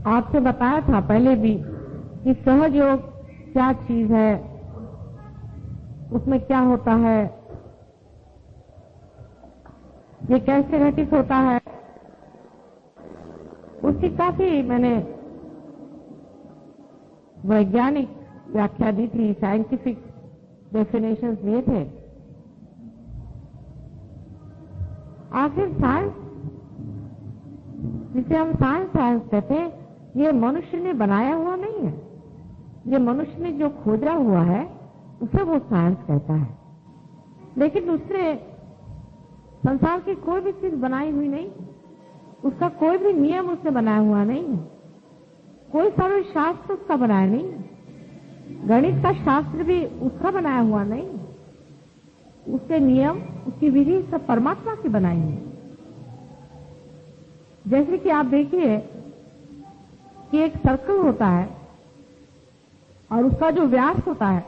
आपसे बताया था पहले भी कि सहयोग क्या चीज है, उसमें क्या होता है, ये कैसे घटित होता है, उसकी काफी मैंने वैज्ञानिक व्याख्या दी थी, साइंटिफिक डेफिनेशंस दिए थे। आखिर साइंस, जिसे हम साइंस कहते हैं, ये मनुष्य ने बनाया हुआ नहीं है। ये मनुष्य ने जो खोजा हुआ है उसे वो साइंस कहता है। लेकिन उसने संसार की कोई भी चीज बनाई हुई नहीं, उसका कोई भी नियम उसने बनाया हुआ नहीं है, कोई सारे शास्त्र उसका बनाया नहीं है, गणित का शास्त्र भी उसका बनाया हुआ नहीं, उसके नियम, उसकी विधि सब परमात्मा की बनाई है। जैसे कि आप देखिए कि एक सर्कल होता है और उसका जो व्यास होता है,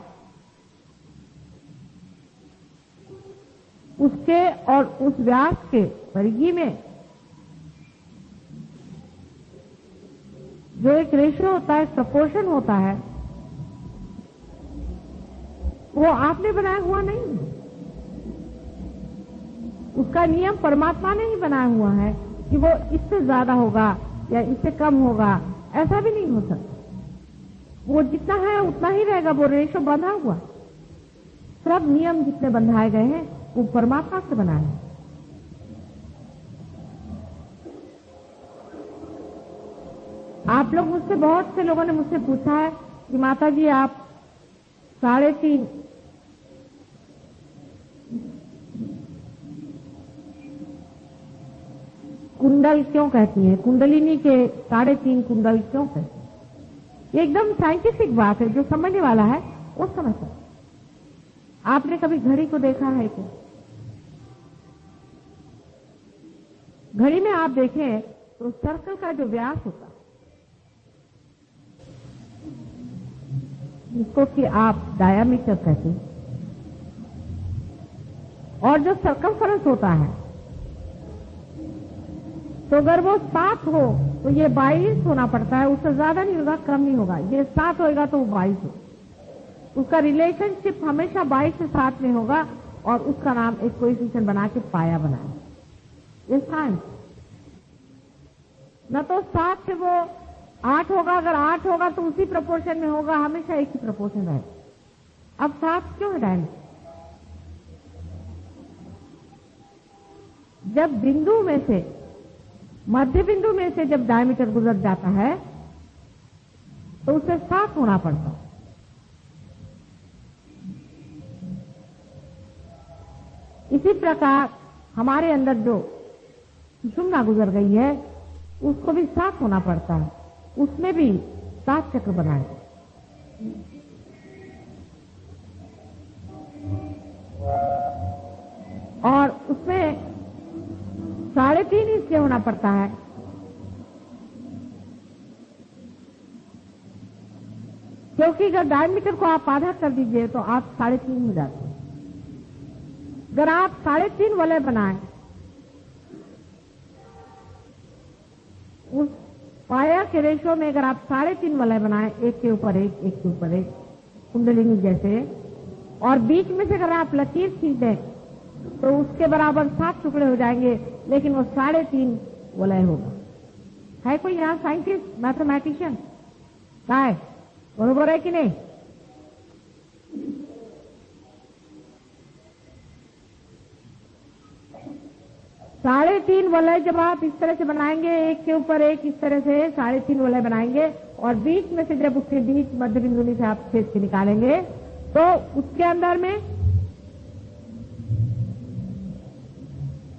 उसके और उस व्यास के परिधि में जो एक रेशियो होता है, प्रपोर्शन होता है, वो आपने बनाया हुआ नहीं है। उसका नियम परमात्मा ने ही बनाया हुआ है कि वो इससे ज्यादा होगा या इससे कम होगा, ऐसा भी नहीं हो सकता। वो जितना है उतना ही रहेगा, वो रेशो बंधा हुआ। सब नियम जितने बंधाए गए हैं वो परमात्मा से बना है। आप लोग मुझसे, बहुत से लोगों ने मुझसे पूछा है कि माता जी आप 3.5 कुंडल क्यों कहती है, कुंडलिनी के 3.5 कुंडल क्यों कहती है? ये एकदम साइंटिफिक बात है, जो समझने वाला है वो समझता है। आपने कभी घड़ी को देखा है क्या? घड़ी में आप देखें तो सर्कल का जो व्यास होता है, जिसको कि आप डायामीटर कहते हैं, और जो सर्कमफरेंस होता है, तो अगर वो 7 हो तो ये 22 होना पड़ता है, उससे ज्यादा नहीं होगा, कम नहीं होगा। ये 7 होगा तो वो 22 हो। उसका रिलेशनशिप हमेशा 22 से 7 में होगा और उसका नाम एक कोएफिशिएंट बना के पाया बनाए। ये साइंस। न तो 7 से वो 8 होगा, अगर 8 होगा तो उसी प्रोपोर्शन में होगा, हमेशा एक ही प्रोपोर्शन है। अब 7 क्यों है डायमीटर? जब बिंदु में से, मध्य बिंदु में से जब डायमीटर गुजर जाता है तो उसे 7 होना पड़ता है। इसी प्रकार हमारे अंदर जो सुषुम्ना गुजर गई है उसको भी 7 होना पड़ता है, उसमें भी 7 चक्र बनाए। और उसमें 3.5 इसलिए होना पड़ता है क्योंकि अगर डायमीटर को आप आधा कर दीजिए तो आप 3.5 हो जाते हैं। अगर आप 3.5 वलय बनाए, उस पाया के रेशो में अगर आप 3.5 वलय बनाए, एक के ऊपर एक, एक के ऊपर एक, कुंडलिनी जैसे, और बीच में से अगर आप लकीर खींच दें तो उसके बराबर 7 टुकड़े हो जाएंगे, लेकिन वो 3.5 वलय होगा। है कोई यहाँ साइंटिस्ट, मैथमेटिशियन? है, बरोबर है कि नहीं? साढ़े 3 वलय जब आप इस तरह से बनाएंगे, एक के ऊपर एक, इस तरह से 3.5 वलय बनाएंगे, और बीच में से जब उसके बीच मध्य बिंदु से आप छेद के निकालेंगे तो उसके अंदर में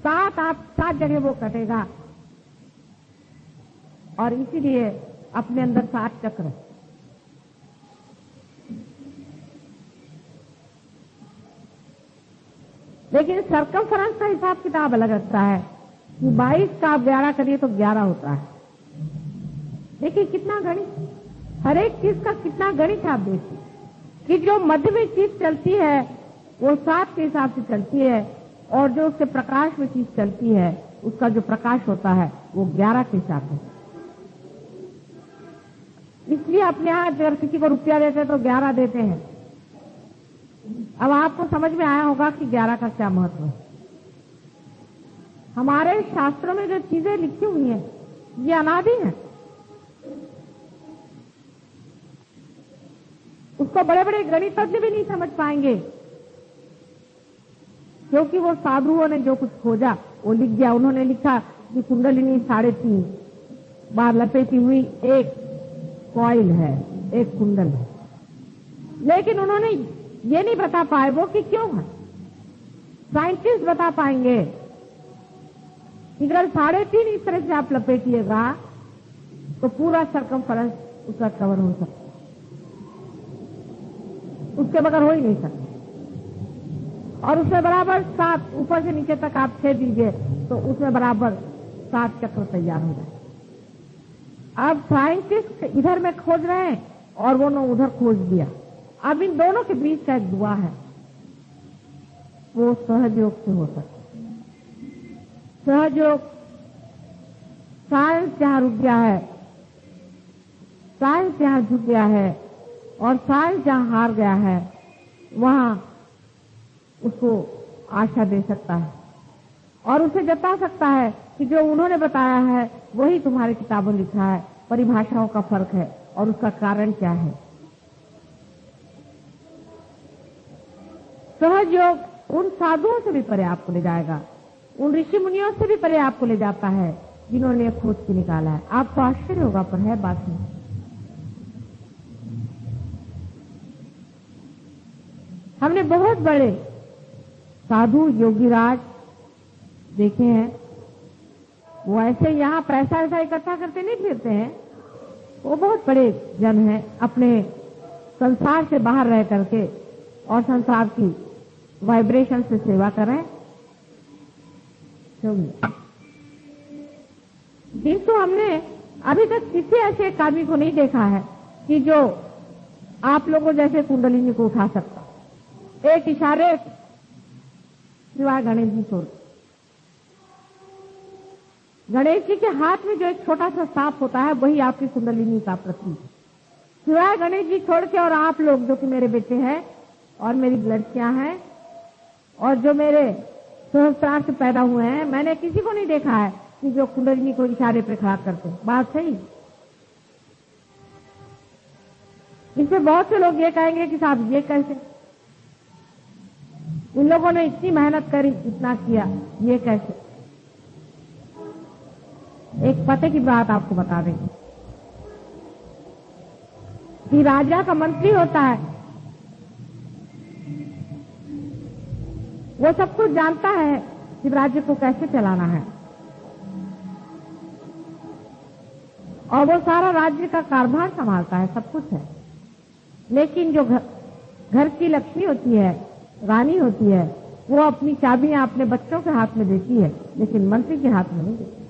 7 जगह वो कटेगा, और इसीलिए अपने अंदर 7 चक्र। लेकिन सर्कमफरेंस का हिसाब किताब अलग रखता है कि 22 का आप 11 करिए तो 11 होता है। देखिए कितना गणित, हर एक चीज का कितना गणित आप देखिए कि जो मध्य में चीज चलती है वो 7 के हिसाब से चलती है, और जो उसके प्रकाश में चीज चलती है उसका जो प्रकाश होता है वो 11 के हिसाब से। अपने यहाँ अगर किसी को रुपया देते हैं तो 11 देते हैं। अब आपको समझ में आया होगा कि 11 का क्या महत्व है। हमारे शास्त्रों में जो चीजें लिखी हुई हैं ये अनादि है। उसको बड़े बड़े गणितज्ञ भी नहीं समझ पाएंगे, क्योंकि वो साधुओं ने जो कुछ खोजा वो लिख दिया। उन्होंने लिखा कि कुंडलिनी 3.5 बार लपेटी हुई एक कॉइल है, एक कुंडल है, लेकिन उन्होंने ये नहीं बता पाए वो कि क्यों है। साइंटिस्ट बता पाएंगे कि अगर 3.5 इस तरह से आप लपेटिएगा तो पूरा सरकमफेरेंस उसका कवर हो सकता है, उसके बगैर हो ही नहीं सकता। और उसमें बराबर 7 ऊपर से नीचे तक आप छेद दीजिए तो उसमें बराबर 7 चक्र तैयार हो जाए। अब साइंटिस्ट इधर में खोज रहे हैं और वो ने उधर खोज दिया। अब इन दोनों के बीच का एक दुआ है, वो सहयोग से हो सकता है। सहयोग, साइंस जहां रुक गया है, साइंस जहां झुक गया है और साइंस जहां हार गया है, वहां उसको आशा दे सकता है और उसे जता सकता है कि जो उन्होंने बताया है वही तुम्हारी किताबों में लिखा है। परिभाषाओं का फर्क है और उसका कारण क्या है। सहयोग उन साधुओं से भी परे आपको ले जाएगा, उन ऋषि मुनियों से भी परे आपको ले जाता है जिन्होंने खोज के निकाला है। आपको आश्चर्य होगा पर है बात नहीं। हमने बहुत बड़े साधु योगीराज देखे हैं, वो ऐसे यहाँ पैसा ऐसा इकट्ठा करते नहीं फिरते हैं। वो बहुत बड़े जन हैं, अपने संसार से बाहर रह करके और संसार की वाइब्रेशन से सेवा करें। किंतु हमने अभी तक किसी ऐसे एक आदमी को नहीं देखा है कि जो आप लोगों जैसे कुंडलिनी को उठा सकता एक इशारे, सिवाय गणेश जी छोड़। गणेश जी के हाथ में जो एक छोटा सा सांप होता है वही आपकी कुंडलिनी का प्रतीक। सिवाय गणेश जी छोड़ के और आप लोग जो कि मेरे बेटे हैं और मेरी लड़कियां हैं और जो मेरे सहस्त्रार से पैदा हुए हैं, मैंने किसी को नहीं देखा है कि जो कुंडलिनी को इशारे पर खड़ा करते। बात सही। इसमें बहुत से लोग ये कहेंगे कि साहब ये कैसे, इन लोगों ने इतनी मेहनत करी, इतना किया, ये कैसे। एक पते की बात आपको बता देंगे कि राजा का मंत्री होता है, वो सब कुछ जानता है कि राज्य को कैसे चलाना है और वो सारा राज्य का कारभार संभालता है, सब कुछ है। लेकिन जो घर की लक्ष्मी होती है, रानी होती है, वो अपनी चाबियां अपने बच्चों के हाथ में देती है, लेकिन मंत्री के हाथ में नहीं देती।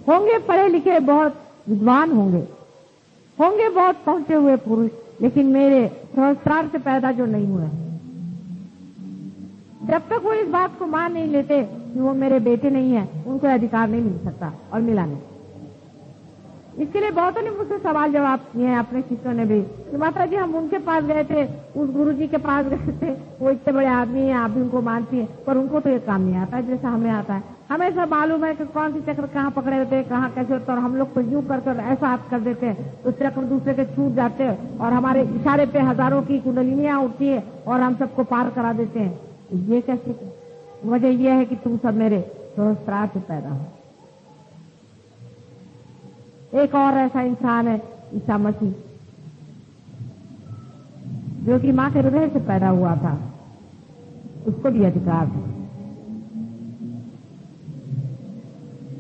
होंगे पढ़े लिखे, बहुत विद्वान होंगे बहुत पहुंचे हुए पुरुष, लेकिन मेरे सहस्त्रार से पैदा जो नहीं हुए, जब तक वो इस बात को मान नहीं लेते कि वो मेरे बेटे नहीं है, उनको अधिकार नहीं मिल सकता और मिला नहीं। इसके लिए बहुतों ने मुझसे सवाल जवाब किए हैं, अपने शिष्यों ने भी, कि माता जी हम उनके पास गए थे, उस गुरु जी के पास गए थे, वो इतने बड़े आदमी हैं, आप भी उनको मानती हैं, पर उनको तो ये काम नहीं आता है जैसा हमें आता है। हमें सब मालूम है कि कौन सी चक्र कहाँ पकड़े होते हैं, कहाँ कैसे होते हैं, और हम लोग तो यूं कर ऐसा हाथ कर देते हैं तो चक्र दूसरे के छूट जाते हैं और हमारे इशारे पे हजारों की कुंडलिनियां उठती है और हम सबको पार करा देते हैं। ये कैसे? वजह यह है कि तुम सब मेरे सहस्त्रार से पैदा हो। एक और ऐसा इंसान है ईसा मसीह, जो कि मां के हृदय से पैदा हुआ था, उसको भी अधिकार था,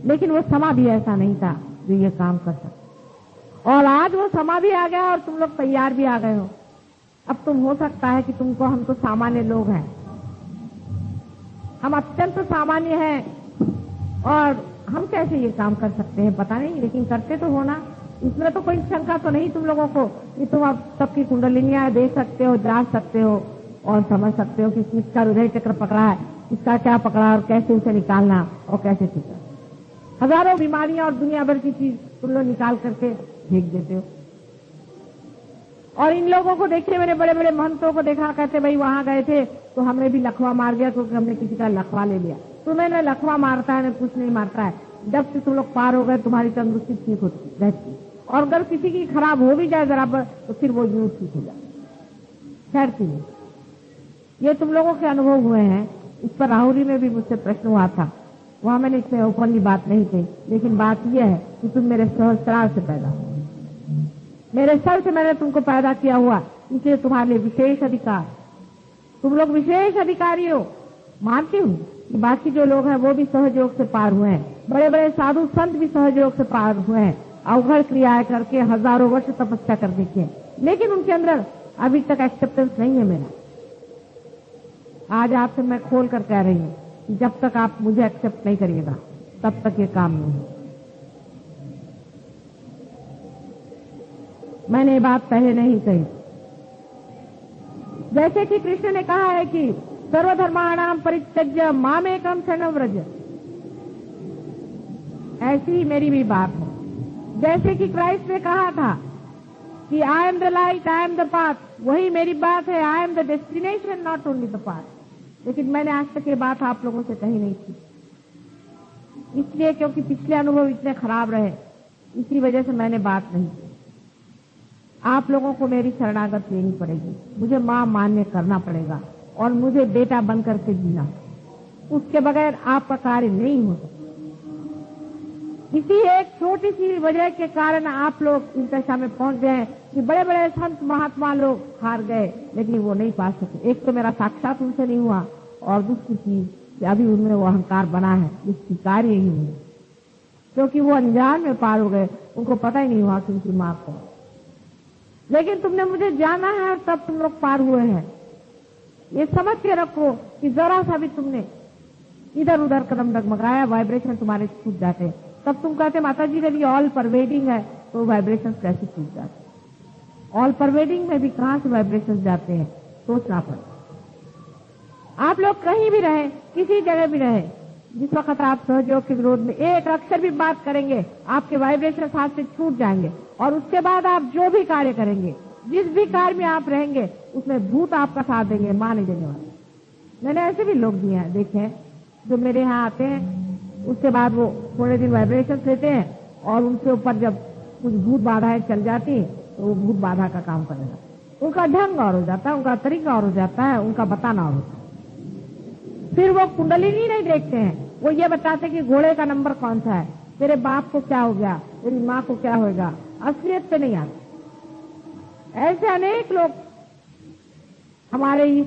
लेकिन वो समा भी ऐसा नहीं था जो ये काम कर सकता। और आज वो समा भी आ गया और तुम लोग तैयार भी आ गए हो। अब तुम हो सकता है कि तुमको, हम तो सामान्य लोग हैं, हम अत्यंत सामान्य हैं और हम कैसे ये काम कर सकते हैं पता नहीं, लेकिन करते तो हो ना। इसमें तो कोई शंका तो नहीं तुम लोगों को कि तुम अब सबकी कुंडलिनियां देख सकते हो, जांच सकते हो और समझ सकते हो कि किसका हृदय चक्र पकड़ा है, किसका क्या पकड़ा और कैसे उसे निकालना और कैसे ठीक है। हजारों बीमारियां और दुनिया भर की चीज तुम लोग निकाल करके फेंक देते हो। और इन लोगों को देखिए, मैंने बड़े बड़े महंतों को देखा, कहते भाई वहां गए थे तो हमने भी लखवा मार दिया क्योंकि हमने किसी का लखवा ले लिया। तुम्हें न लखवा मारता है न कुछ नहीं मारता है। जब से तुम लोग पार हो गए तुम्हारी तंदुरुस्ती ठीक होती रहती, और अगर किसी की खराब हो भी जाए जरा तो फिर वो यूं ठीक हो जाए, ठहरती नहीं। ये तुम लोगों के अनुभव हुए हैं। इस पर राहुरी में भी मुझसे प्रश्न हुआ था, वहां मैंने इतने ओपनली बात नहीं कही, लेकिन बात यह है कि तुम मेरे सहस्त्रार से पैदा हो, मेरे सर से मैंने तुमको पैदा किया हुआ, इसलिए तुम्हारे लिए विशेष अधिकार, तुम लोग विशेष अधिकारी हो। मानती हूँ कि बाकी जो लोग हैं वो भी सहयोग से पार हुए हैं, बड़े बड़े साधु संत भी सहयोग से पार हुए हैं, अवघड़ क्रियाएं करके हजारों वर्ष तपस्या कर देखी है, लेकिन उनके अंदर अभी तक एक्सेप्टेंस नहीं है मेरा। आज आपसे मैं खोल कर कह रही हूँ कि जब तक आप मुझे एक्सेप्ट नहीं करिएगा तब तक ये काम नहीं है। मैंने ये बात पहले नहीं कही। जैसे कि कृष्ण ने कहा है कि सर्वधर्माणाम परित्यज्य मामेकम शरणं व्रज, ऐसी ही मेरी भी बात है। जैसे कि क्राइस्ट ने कहा था कि I am the light, I am the path, वही मेरी बात है, I am the destination not only the path. लेकिन मैंने आज तक ये बात आप लोगों से कही नहीं थी, इसलिए क्योंकि पिछले अनुभव इतने खराब रहे, इसी वजह से मैंने बात नहीं की। आप लोगों को मेरी शरणागत लेनी पड़ेगी, मुझे मां मान्य करना पड़ेगा और मुझे बेटा बन करके जीना, उसके बगैर आपका कार्य नहीं हो सकता। इसी एक छोटी सी वजह के कारण आप लोग इस दशा में पहुंच गए हैं कि बड़े बड़े संत महात्मा लोग हार गए, लेकिन वो नहीं पा सके। एक तो मेरा साक्षात उनसे नहीं हुआ, और दूसरी चीज कि अभी उनमें वो अहंकार बना है, जिसकी कार्य ही नहीं, क्योंकि वो अनजान में पार हो गए, उनको पता ही नहीं हुआ कि उनकी मां को। लेकिन तुमने मुझे जाना है और तब तुम लोग पार हुए हैं। ये समझ के रखो कि जरा सा भी तुमने इधर उधर कदम डगमगाया, वाइब्रेशन तुम्हारे छूट जाते हैं। तब तुम कहते माता जी यदि ऑल परवेडिंग है तो वाइब्रेशन कैसे छूट जाते? ऑल परवेडिंग में भी कहां से वाइब्रेशन जाते हैं, सोचना पड़ता। आप लोग कहीं भी रहे, किसी जगह भी रहे, जिस वक्त आप सहयोग के विरोध में एक अक्षर भी बात करेंगे, आपके वाइब्रेशन हाथ से छूट जाएंगे, और उसके बाद आप जो भी कार्य करेंगे, जिस भी कार्य में आप रहेंगे, उसमें भूत आपका साथ देंगे, मान नहीं देने वाले। मैंने ऐसे भी लोग दिए हैं, देखे हैं, जो मेरे यहाँ आते हैं, उसके बाद वो थोड़े दिन वाइब्रेशन लेते हैं, और उनके ऊपर जब कुछ भूत बाधाएं चल जाती तो वो भूत बाधा का काम करेगा। उनका ढंग और हो जाता है, उनका तरीका और हो जाता है, उनका बताना और होता है। फिर वो कुंडलिनी नहीं देखते हैं, वो ये बताते कि घोड़े का नंबर कौन सा है, तेरे बाप को क्या हो गया, तेरी माँ को क्या होगा, असलियत पे नहीं आते। ऐसे अनेक लोग हमारे इस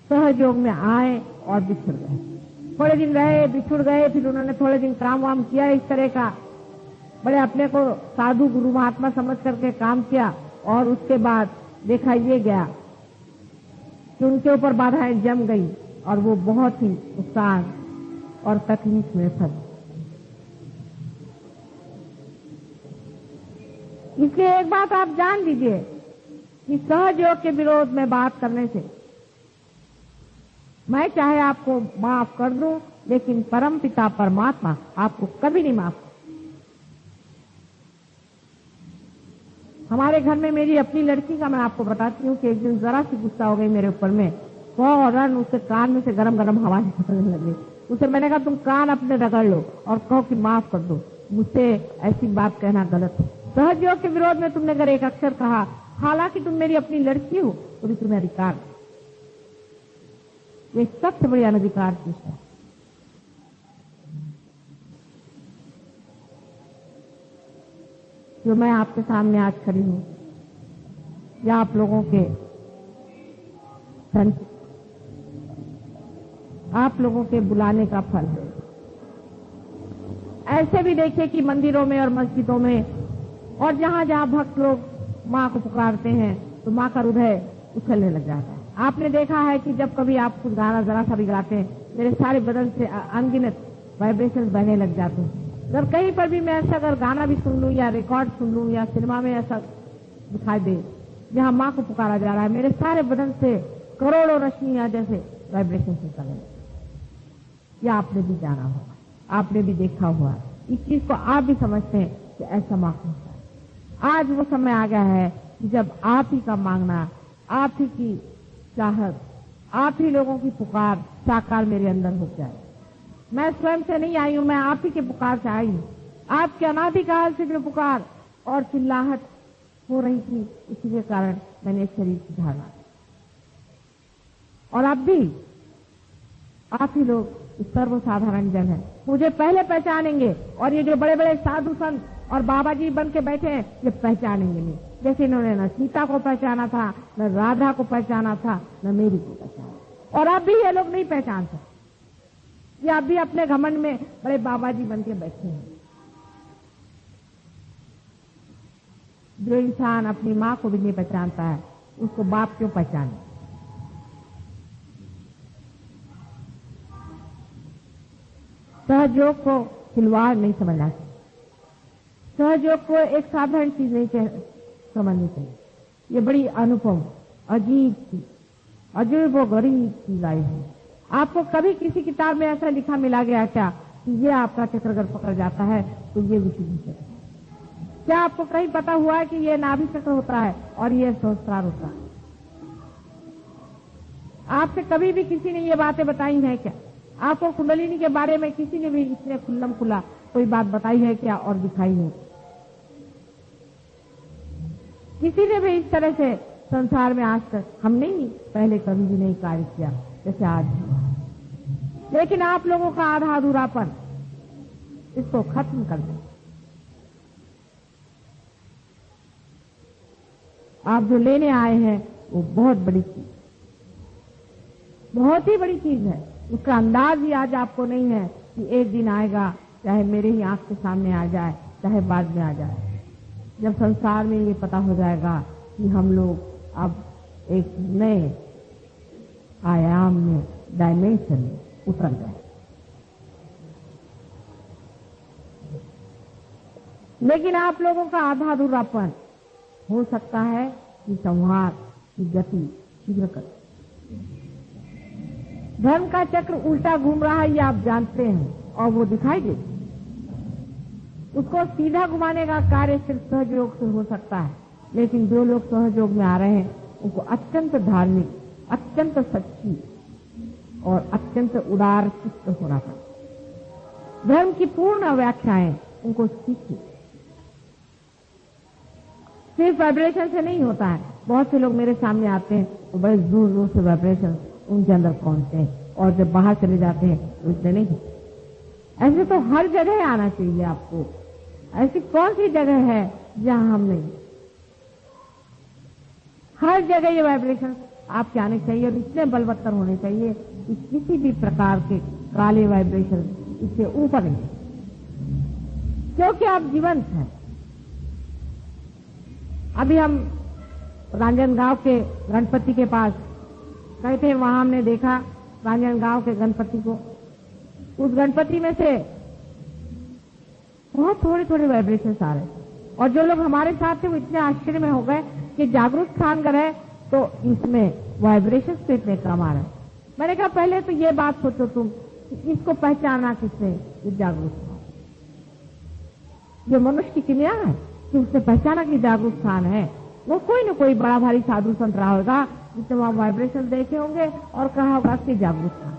सहयोग में आए और बिछुड़ गए, थोड़े दिन रहे, बिछुड़ गए, फिर उन्होंने थोड़े दिन काम वाम किया इस तरह का, बड़े अपने को साधु गुरु महात्मा समझ करके काम किया, और उसके बाद देखा ये गया कि उनके ऊपर बाधाएं जम गई और वो बहुत ही नुकसान और तकलीफ में फंसे। इसलिए एक बात आप जान लीजिए कि सहयोग के विरोध में बात करने से मैं चाहे आपको माफ कर दूं, लेकिन परम पिता परमात्मा आपको कभी नहीं माफ। हमारे घर में मेरी अपनी लड़की का मैं आपको बताती हूँ कि एक दिन जरा सी गुस्सा हो गई मेरे ऊपर में, फौरन उसके कान में से गरम गरम हवा निकलने लगी। उसे मैंने कहा तुम कान अपने रगड़ लो और कहो कि माफ कर दो, मुझसे ऐसी बात कहना गलत है। सहयोग के विरोध में तुमने अगर एक अक्षर कहा, हालांकि तुम मेरी अपनी लड़की हो, तो भी तुम्हें अधिकार, ये सबसे बड़ी अनधिकार चीज है। जो मैं आपके सामने आज खड़ी हूं, या आप लोगों के आप लोगों के बुलाने का फल है। ऐसे भी देखिए कि मंदिरों में और मस्जिदों में और जहां जहां भक्त लोग मां को पुकारते हैं तो मां का हृदय उछलने लग जाता है। आपने देखा है कि जब कभी आप कुछ गाना जरा सा भी गाते हैं, मेरे सारे बदन से अनगिनत वाइब्रेशन बहने लग जाते हैं। अगर कहीं पर भी मैं ऐसा अगर गाना भी सुन लूं या रिकॉर्ड सुन लूं या सिनेमा में ऐसा दिखाई दे जहां मां को पुकारा जा रहा है, मेरे सारे बदन से करोड़ों रश्मियां जैसे वाइब्रेशन निकलने। या आपने भी जाना होगा, आपने भी देखा हुआ, इस चीज को आप भी समझते हैं कि ऐसा मांगना होता है। आज वो समय आ गया है कि जब आप ही का मांगना, आप ही की चाहत, आप ही लोगों की पुकार साकार मेरे अंदर हो जाए। मैं स्वयं से नहीं आई हूं, मैं आप ही के पुकार से आई हूं। आपके अनादिकाल से जो पुकार और चिल्लाहट हो रही थी, इसी के कारण मैंने शरीर की धारणा। और अब भी आप ही लोग सर्वसाधारण जन है, मुझे पहले पहचानेंगे। और ये जो बड़े बड़े साधु संत और बाबा जी बन के बैठे हैं, ये पहचानेंगे नहीं। जैसे इन्होंने न सीता को पहचाना था, न राधा को पहचाना था, न मेरी को पहचाना। और अब भी ये लोग नहीं पहचान सकते। ये अब भी अपने घमंड में बड़े बाबा जी बन के बैठे हैं। जो इंसान अपनी माँ को भी नहीं पहचानता है, उसको बाप क्यों पहचाने। सहयोग को खिलवाड़ नहीं समझना चाहिए। सहयोग को एक साधारण चीज नहीं समझनी चाहिए। ये बड़ी अनुपम, अजीब सी, अजीब व गरीब चीज आई है। आपको कभी किसी किताब में ऐसा लिखा मिला गया क्या कि ये आपका चक्र अगर पकड़ जाता है तो ये विशुद्ध चक्र? क्या आपको कहीं पता हुआ है कि ये नाभि चक्र होता है और ये सहस्त्रार होता है? आपसे कभी भी किसी ने ये बातें बताई हैं क्या? आपको कुंडलिनी के बारे में किसी ने भी इसने खुल्लम खुला कोई बात बताई है क्या और दिखाई है? किसी ने भी इस तरह से संसार में आज तक हमने ही पहले कभी भी नहीं कार्य किया जैसे आज। लेकिन आप लोगों का आधा अधूरापन, इसको खत्म कर दें। आप जो लेने आए हैं वो बहुत बड़ी चीज, बहुत ही बड़ी चीज है। उसका अंदाज ही आज आपको नहीं है कि एक दिन आएगा, चाहे मेरे ही आंख के सामने आ जाए, चाहे बाद में आ जाए, जब संसार में ये पता हो जाएगा कि हम लोग अब एक नए आयाम में, डायमेंशन में उतर गए। लेकिन आप लोगों का आधा अधूरापन हो सकता है कि संहार की गति शीघ्र कर। धर्म का चक्र उल्टा घूम रहा है, ये आप जानते हैं और वो दिखाई देती। उसको सीधा घुमाने का कार्य सिर्फ सहयोग से हो सकता है। लेकिन जो लोग सहयोग में आ रहे हैं उनको अत्यंत धार्मिक, अत्यंत सच्ची और अत्यंत उदार चित्त होना चाहिए। धर्म की पूर्ण व्याख्याएं उनको सीखिए। सिर्फ वाइब्रेशन से नहीं होता है। बहुत से लोग मेरे सामने आते हैं तो बड़े जोर जोर से वाइब्रेशन उनके अंदर पहुंचते हैं और जब बाहर चले जाते हैं तो इसलिए नहीं। ऐसे तो हर जगह आना चाहिए आपको। ऐसी कौन सी जगह है जहां हम नहीं? हर जगह ये वाइब्रेशन आपके आने चाहिए और इतने बलवत्तर होने चाहिए कि किसी भी प्रकार के काले वाइब्रेशन इससे ऊपर नहीं, क्योंकि आप जीवंत हैं। अभी हम रांजनगांव के गणपति के पास गए थे, वहां हमने देखा रांजनगांव के गणपति को। उस गणपति में से बहुत थोड़े थोड़े वाइब्रेशन आ रहे और जो लोग हमारे साथ थे वो इतने आश्चर्य में हो गए कि जागरूक स्थान का है तो इसमें वाइब्रेशन से इतने कम आ रहे। मैंने कहा पहले तो ये बात सोचो तुम, इसको पहचाना किसने? ये जागरूक स्थान, ये मनुष्य की क्रिया है कि उसने पहचाना कि जागरूक स्थान है। वो कोई न कोई बड़ा भारी साधु संत रहा होगा जिसने वहां वाइब्रेशन देखे होंगे और कहा होगा कि जागरूक स्थान।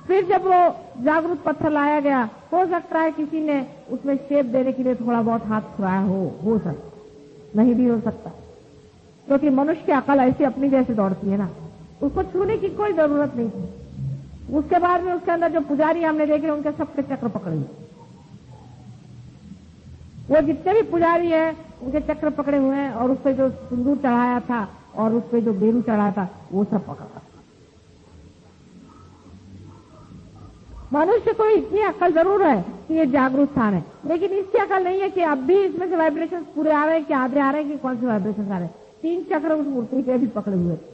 फिर जब वो जागरूक पत्थर लाया गया, हो सकता है किसी ने उसमें शेप देने के लिए थोड़ा बहुत हाथ छुआया हो सकता, नहीं भी हो सकता, क्योंकि मनुष्य की अकल ऐसी अपनी जैसे दौड़ती है ना, उसको छूने की कोई जरूरत नहीं थी। उसके बाद में उसके अंदर जो पुजारी हमने देखे उनके सबके चक्र पकड़े, वो जितने भी पुजारी हैं उनके चक्र पकड़े हुए हैं और उस पर जो सिंदूर चढ़ाया था और उस पर जो बेरू चढ़ाया था वो सब पकड़ा। मनुष्य को इतनी अकल जरूर है कि ये जागरूक स्थान है, लेकिन इसकी अकल नहीं है कि अब भी इसमें से वाइब्रेशन पूरे आ रहे हैं कि आधे आ रहे हैं कि कौन से वाइब्रेशन आ रहे हैं। 3 चक्र उस मूर्ति के भी पकड़े हुए थे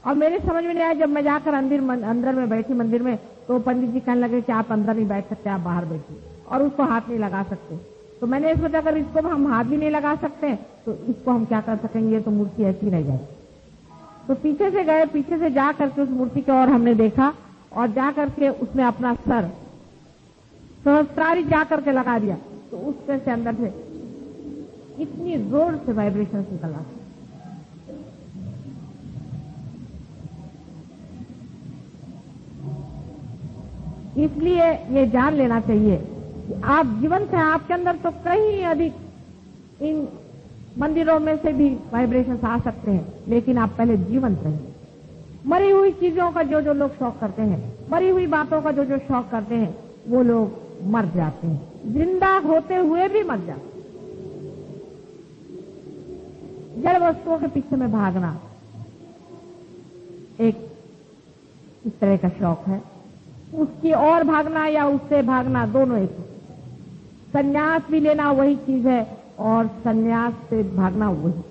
और मेरे समझ में नहीं आया। जब मैं जाकर अंदर में बैठी मंदिर में तो पंडित जी कहने लगे कि आप अंदर नहीं बैठ सकते, आप बाहर बैठिए और उसको हाथ नहीं लगा सकते। तो मैंने सोचा अगर इसको हम हाथ भी नहीं लगा सकते तो इसको हम क्या कर सकेंगे, तो मूर्ति ऐसी रह जाएगी। तो पीछे से गए, पीछे से जा करके उस मूर्ति की ओर हमने देखा और जा करके उसने अपना सर सहस्त्रारी जा करके लगा दिया तो उसके से अंदर से इतनी जोर से वाइब्रेशन निकल आती। इसलिए ये जान लेना चाहिए कि आप जीवंत हैं, आपके अंदर तो कहीं अधिक इन मंदिरों में से भी वाइब्रेशन आ सकते हैं, लेकिन आप पहले जीवंत रहिए। मरी हुई चीजों का जो जो लोग शौक करते हैं, मरी हुई बातों का जो जो शौक करते हैं, वो लोग मर जाते हैं, जिंदा होते हुए भी मर जाते हैं। जड़ वस्तुओं के पीछे में भागना एक इस तरह का शौक है, उसकी और भागना या उससे भागना दोनों एक। संन्यास भी लेना वही चीज है और संन्यास से भागना वही,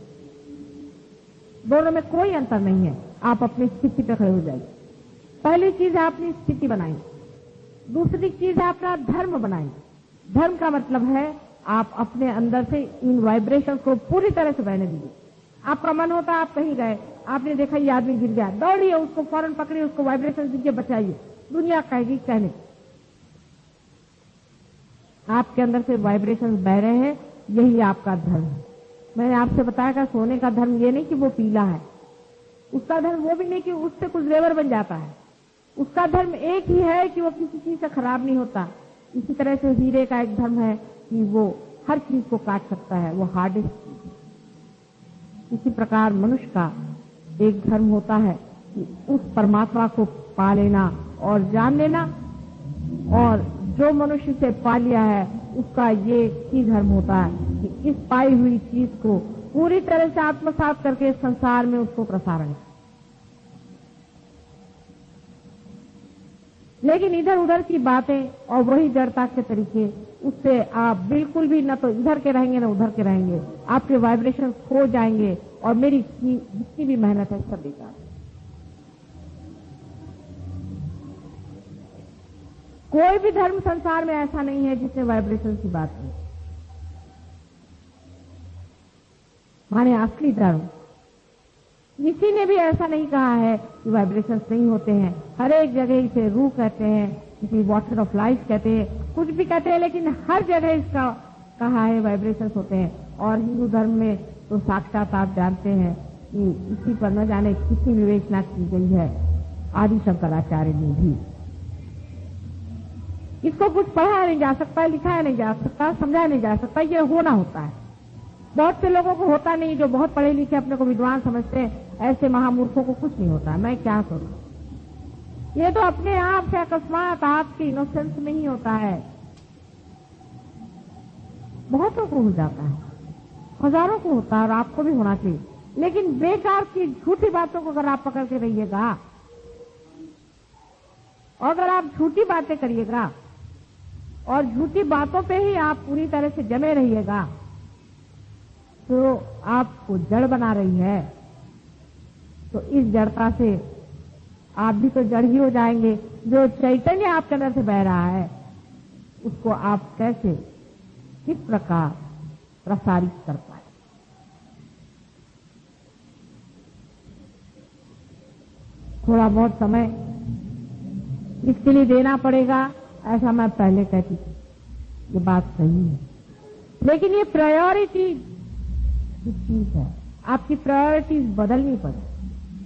दोनों में कोई अंतर नहीं है। आप अपनी स्थिति पर खड़े हो जाइए। पहली चीज है अपनी स्थिति बनाई, दूसरी चीज है अपना धर्म बनाई। धर्म का मतलब है आप अपने अंदर से इन वाइब्रेशन को पूरी तरह से बहने दीजिए। आपका मन होता है आप कहीं गए, आपने देखा ये आदमी गिर गया, दौड़िए उसको फौरन पकड़िए, उसको वाइब्रेशन दीजिए, बचाइए। दुनिया कहेगी कहने, आपके अंदर से वाइब्रेशन बह रहे हैं, यही आपका धर्म है। मैंने आपसे बताया कि सोने का धर्म ये नहीं कि वो पीला है, उसका धर्म वो भी नहीं कि उससे कुछ जेवर बन जाता है। उसका धर्म एक ही है कि वो किसी चीज से खराब नहीं होता। इसी तरह से हीरे का एक धर्म है कि वो हर चीज को काट सकता है, वो हार्डेस्ट चीज है। इसी प्रकार मनुष्य का एक धर्म होता है कि उस परमात्मा को पा लेना और जान लेना, और जो मनुष्य से पा लिया है उसका ये ही धर्म होता है कि इस पाई हुई चीज को पूरी तरह से आत्मसात करके संसार में उसको प्रसारण। लेकिन इधर उधर की बातें और वही जड़ता के तरीके, उससे आप बिल्कुल भी न तो इधर के रहेंगे न उधर के रहेंगे, आपके वाइब्रेशन खो जाएंगे और मेरी जितनी भी मेहनत है सब बेकार। कोई भी धर्म संसार में ऐसा नहीं है जिसने वाइब्रेशन की बात की। माने असली धर्म किसी ने भी ऐसा नहीं कहा है कि वाइब्रेशंस नहीं होते हैं। हर एक जगह इसे रूह कहते हैं, किसी वाटर ऑफ लाइफ कहते हैं, कुछ भी कहते हैं, लेकिन हर जगह इसका कहा है वाइब्रेशंस होते हैं। और हिंदू धर्म में तो साक्षात आप जानते हैं कि इसी पर न जाने कितनी विवेचना की गई है आदि शंकराचार्य ने भी। इसको कुछ पढ़ाया नहीं जा सकता, लिखाया नहीं जा सकता, समझाया नहीं जा सकता, ये होना होता है। बहुत से लोगों को होता नहीं, जो बहुत पढ़े लिखे अपने को विद्वान समझते हैं, ऐसे महामूर्खों को कुछ नहीं होता। मैं क्या करूं? ये तो अपने आप से अकस्मात आपकी इनोसेंस में ही होता है। बहुतों को हो जाता है, हजारों को होता है, और आपको भी होना चाहिए। लेकिन बेकार की झूठी बातों को अगर आप पकड़ के रहिएगा, और अगर आप झूठी बातें करिएगा और झूठी बातों पे ही आप पूरी तरह से जमे रहिएगा, तो आपको जड़ बना रही है। तो इस जड़ता से आप भी तो जड़ ही हो जाएंगे। जो चैतन्य आपके अंदर से बह रहा है उसको आप कैसे, किस प्रकार प्रसारित कर पाए? थोड़ा बहुत समय इसके लिए देना पड़ेगा, ऐसा मैं पहले कहती थी, ये बात सही है। लेकिन ये प्रायोरिटी चीज है, आपकी प्रायोरिटीज बदलनी पड़े।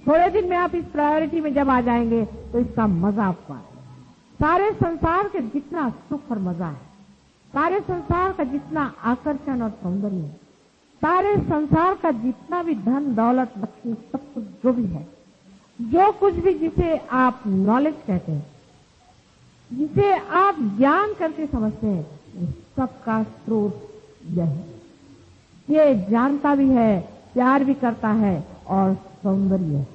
थोड़े दिन में आप इस प्रायोरिटी में जब आ जाएंगे तो इसका मजा आपको आएगा। सारे संसार के जितना सुख और मजा है, सारे संसार का जितना आकर्षण और सौंदर्य है, सारे संसार का जितना भी धन दौलत लक्ष्मी सब कुछ जो भी है, जो कुछ भी जिसे आप नॉलेज कहते हैं, जिसे आप ज्ञान करके समझते हैं, सबका स्रोत यह है। ये जानता भी है, प्यार भी करता है और सौंदर्य है।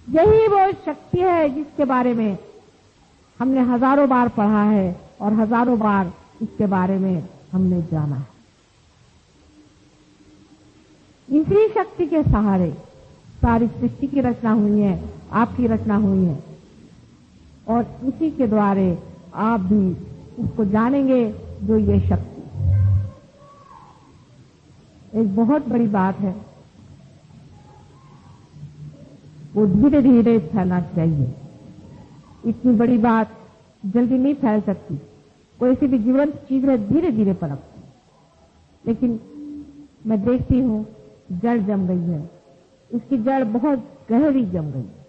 यही वो शक्ति है जिसके बारे में हमने हजारों बार पढ़ा है और हजारों बार इसके बारे में हमने जाना है। इसी शक्ति के सहारे सारी सृष्टि की रचना हुई है, आपकी रचना हुई है, और इसी के द्वारे आप भी उसको जानेंगे जो ये शक्ति। एक बहुत बड़ी बात है, वो धीरे धीरे फैलना चाहिए। इतनी बड़ी बात जल्दी नहीं फैल सकती। कोई सी भी जीवंत चीज है धीरे धीरे पनपती है। लेकिन मैं देखती हूँ जड़ जम गई है, उसकी जड़ बहुत गहरी जम गई है।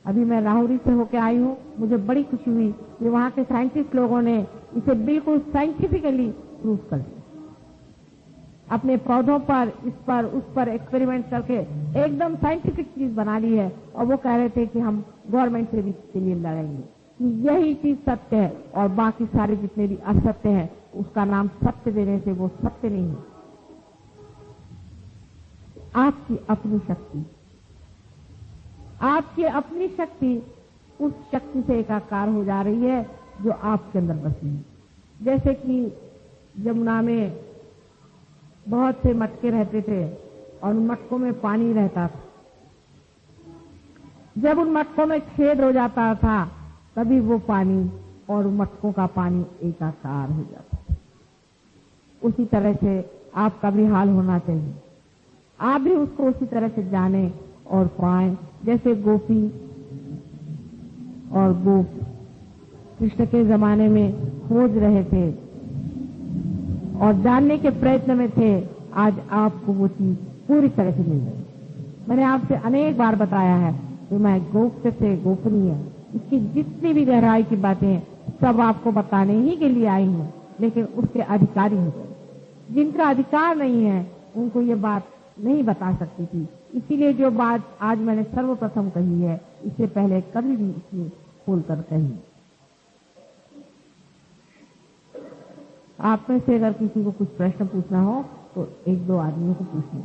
अभी मैं राहुरी से होकर आई हूँ, मुझे बड़ी खुशी हुई कि वहां के साइंटिस्ट लोगों ने इसे बिल्कुल साइंटिफिकली प्रूव कर दिया। अपने पौधों पर, इस पर, उस पर एक्सपेरिमेंट करके एकदम साइंटिफिक चीज बना ली है। और वो कह रहे थे कि हम गवर्नमेंट से भी इसके लिए लड़ेंगे कि यही चीज सत्य है और बाकी सारे जितने भी असत्य है उसका नाम सत्य देने से वो सत्य नहीं है। आपकी अपनी शक्ति, आपकी अपनी शक्ति उस शक्ति से एकाकार हो जा रही है जो आपके अंदर बसी है। जैसे कि यमुना में बहुत से मटके रहते थे और उन मटकों में पानी रहता था। जब उन मटकों में छेद हो जाता था तभी वो पानी और मटकों का पानी एकाकार हो जाता था। उसी तरह से आपका भी हाल होना चाहिए। आप भी उसको उसी तरह से जाने और पाएं जैसे गोपी और गोप कृष्ण के जमाने में खोज रहे थे और जानने के प्रयत्न में थे। आज आपको वो चीज पूरी तरह से मिल गई। मैंने आपसे अनेक बार बताया है कि मैं गोप्त से गोपनीय है, इसकी जितनी भी गहराई की बातें हैं सब आपको बताने ही के लिए आई हूँ, लेकिन उसके अधिकारी हो गए। जिनका अधिकार नहीं है उनको ये बात नहीं बता सकती थी। इसीलिए जो बात आज मैंने सर्वप्रथम कही है इससे पहले कभी भी इसमें खोलकर कही। आप में से अगर किसी को कुछ प्रश्न पूछना हो तो एक दो आदमियों को पूछिए।